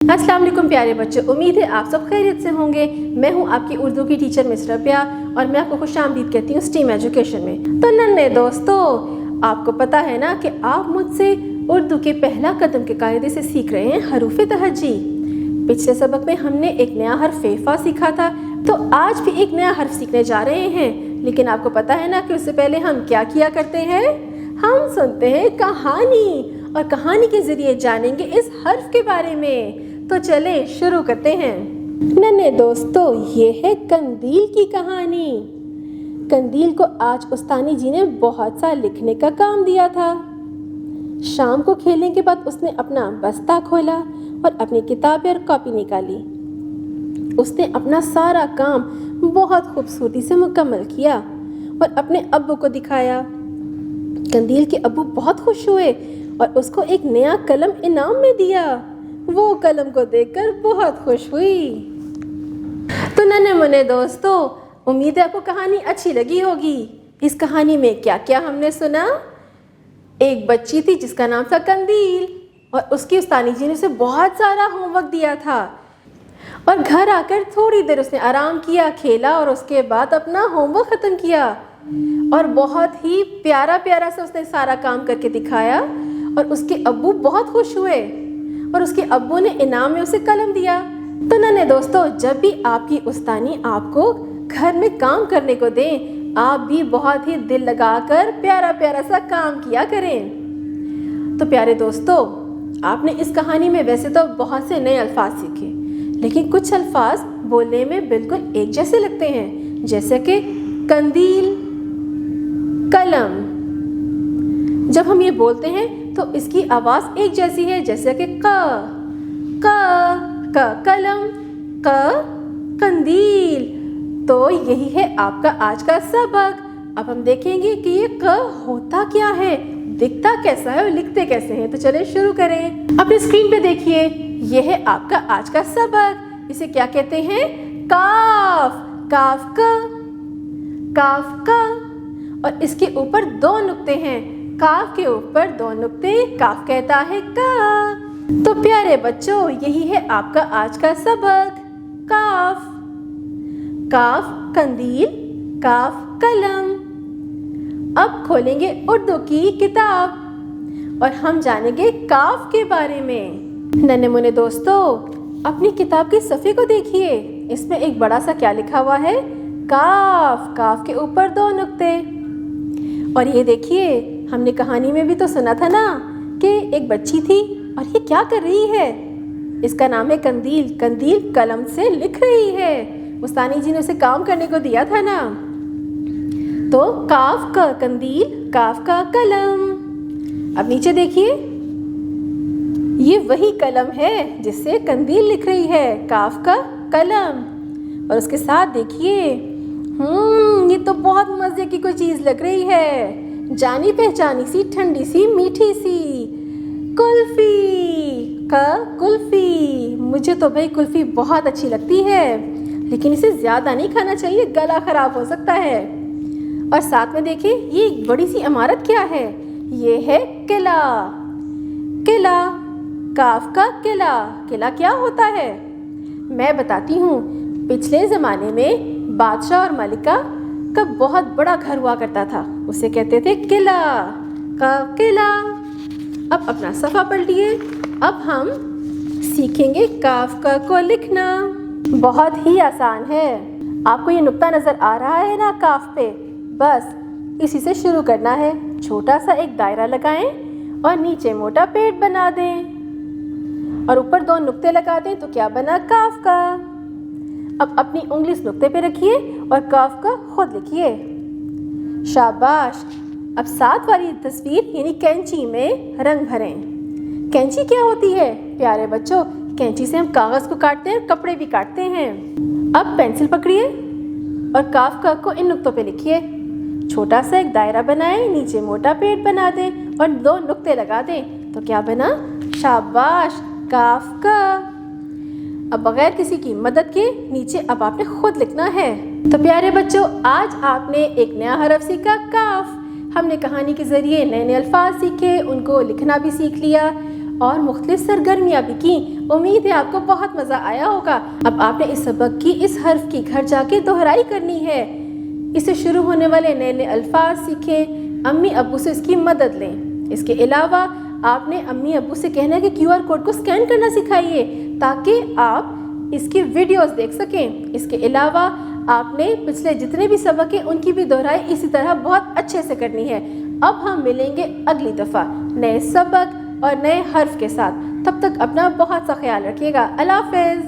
अस्सलाम वालेकुम प्यारे बच्चों, उम्मीद है आप सब खैरियत से होंगे। मैं हूं आपकी उर्दू की टीचर मिस रबिया और मैं आपको खुशामदीद कहती हूं स्टीम एजुकेशन में। तो नन्हे दोस्तों, आपको पता है ना कि आप मुझसे उर्दू के पहला कदम के कायदे से सीख रहे हैं हरूफ तहज्जी। पिछले सबक में हमने एक नया हर्फ फेफा सीखा था, तो आज भी एक नया हर्फ सीखने जा रहे हैं। लेकिन आपको पता है ना कि उससे पहले हम क्या किया करते हैं? हम सुनते हैं कहानी, और कहानी के जरिए जानेंगे इस हर्फ के बारे में। तो चले शुरू करते हैं। नन्हे दोस्तों, ये है कंदील की कहानी। कंदील को आज उस्तानी जी ने बहुत सा लिखने का काम दिया था। शाम को खेलने के बाद उसने अपना बस्ता खोला और अपनी किताबें और कॉपी निकाली। उसने अपना सारा काम बहुत खूबसूरती से मुकम्मल किया और अपने अब्बू को दिखाया। कंदील के अब्बू बहुत खुश हुए और उसको एक नया कलम इनाम में दिया। वो कलम को देखकर बहुत खुश हुई। तो नन्हे मुन्ने दोस्तों, उम्मीद है आपको कहानी अच्छी लगी होगी। इस कहानी में क्या क्या हमने सुना? एक बच्ची थी जिसका नाम था कंदील, और उसकी उस्तानी जी ने उसे बहुत सारा होमवर्क दिया था। और घर आकर थोड़ी देर उसने आराम किया, खेला और उसके बाद अपना होमवर्क ख़त्म किया। और बहुत ही प्यारा प्यारा सा उसने सारा काम करके दिखाया और उसके अब्बू बहुत खुश हुए और उसके अब्बू ने इनाम में उसे कलम दिया। तो नन्हे दोस्तों, जब भी आपकी उस्तानी आपको घर में काम करने को दें, आप भी बहुत ही दिल लगाकर प्यारा प्यारा सा काम किया करें। तो प्यारे दोस्तों, आपने इस कहानी में वैसे तो बहुत से नए अल्फाज सीखे, लेकिन कुछ अल्फाज बोलने में बिल्कुल एक जैसे लगते हैं, जैसे कि कंदील, कलम। जब हम ये बोलते हैं तो इसकी आवाज़ एक जैसी है, जैसे कि क कलम, क कंदील। तो यही है आपका आज का सबक। अब हम देखेंगे कि ये क होता क्या है, दिखता कैसा है और लिखते कैसे हैं। तो चलिए शुरू करें। अपने स्क्रीन पे देखिए, ये है आपका आज का सबक। इसे क्या कहते हैं? काफ। काफ का, और इसके ऊपर दो नुक्ते हैं। काफ के ऊपर दो नुक्ते, काफ कहता है का। तो प्यारे बच्चों, यही है आपका आज का सबक। काफ, काफ कंदील, काफ कलम। अब खोलेंगे उर्दू की किताब और हम जानेंगे काफ के बारे में। नन्हे मुन्ने दोस्तों, अपनी किताब के सफ़े को देखिए। इसमें एक बड़ा सा क्या लिखा हुआ है? काफ। काफ के ऊपर दो नुक्ते। और ये देखिए, हमने कहानी में भी तो सुना था ना कि एक बच्ची थी और ये क्या कर रही है? इसका नाम है कंदील। कंदील कलम से लिख रही है। उस्तानी जी ने उसे काम करने को दिया था ना। तो काफ का कंदील, काफ का कलम। अब नीचे देखिए, ये वही कलम है जिससे कंदील लिख रही है, काफ का कलम। और उसके साथ देखिए, ये तो बहुत मज़े की कोई चीज़ लग रही है। जानी पहचानी सी, ठंडी सी, मीठी सी कुल्फ़ी। का कुल्फ़ी। मुझे तो भाई कुल्फ़ी बहुत अच्छी लगती है, लेकिन इसे ज़्यादा नहीं खाना चाहिए, गला ख़राब हो सकता है। और साथ में देखिए, ये एक बड़ी सी इमारत क्या है? ये है किला। किला, काफ का किला। किला क्या होता है? मैं बताती हूँ। पिछले ज़माने में बादशाह और मलिका का बहुत बड़ा घर हुआ करता था, उसे कहते थे किला। का किला। अब अपना सफ़ा पलटिए। अब हम सीखेंगे काफ का को लिखना। बहुत ही आसान है। आपको ये नुक्ता नज़र आ रहा है ना काफ पे? बस इसी से शुरू करना है। छोटा सा एक दायरा लगाएं और नीचे मोटा पेट बना दें और ऊपर दो नुक्ते लगा दें, तो क्या बना? काफ का। अब अपनी उंगली इस नुक्ते पे रखिए और काफ का खुद लिखिए। शाबाश। अब साथ वाली तस्वीर यानी कैंची में रंग भरें। कैंची क्या होती है प्यारे बच्चों? कैंची से हम कागज़ को काटते हैं, कपड़े भी काटते हैं। अब पेंसिल पकड़िए और काफ का को इन नुक्तों पे लिखिए। छोटा सा एक दायरा बनाएं, नीचे मोटा पेट बना दें और दो नुक्ते लगा दें, तो क्या बना? शाबाश, काफ का। अब बगैर किसी की मदद के नीचे अब आपने खुद लिखना है। तो प्यारे बच्चों, आज आपने एक नया हरफ सीखा, काफ। हमने कहानी के ज़रिए नए नए अल्फाज सीखे, उनको लिखना भी सीख लिया اور مختلف سرگرمیاں بھی کی۔ امید ہے آپ کو بہت مزہ آیا ہوگا۔ اب آپ نے اس سبق کی اس حرف کی گھر جا کے دہرائی کرنی ہے۔ اسے شروع ہونے والے نئے نئے الفاظ سیکھیں، امی ابو سے اس کی مدد لیں۔ اس کے علاوہ آپ نے امی ابو سے کہنا ہے کہ QR کوڈ کو اسکین کرنا سکھائیے تاکہ آپ اس کی ویڈیوز دیکھ سکیں۔ اس کے علاوہ آپ نے پچھلے جتنے بھی سبق ہیں ان کی بھی دہرائی اسی طرح بہت اچھے سے کرنی ہے۔ اب ہم ملیں گے اگلی دفعہ نئے سبق اور نئے حرف کے ساتھ۔ تب تک اپنا بہت سا خیال رکھیے گا۔ اللہ حافظ۔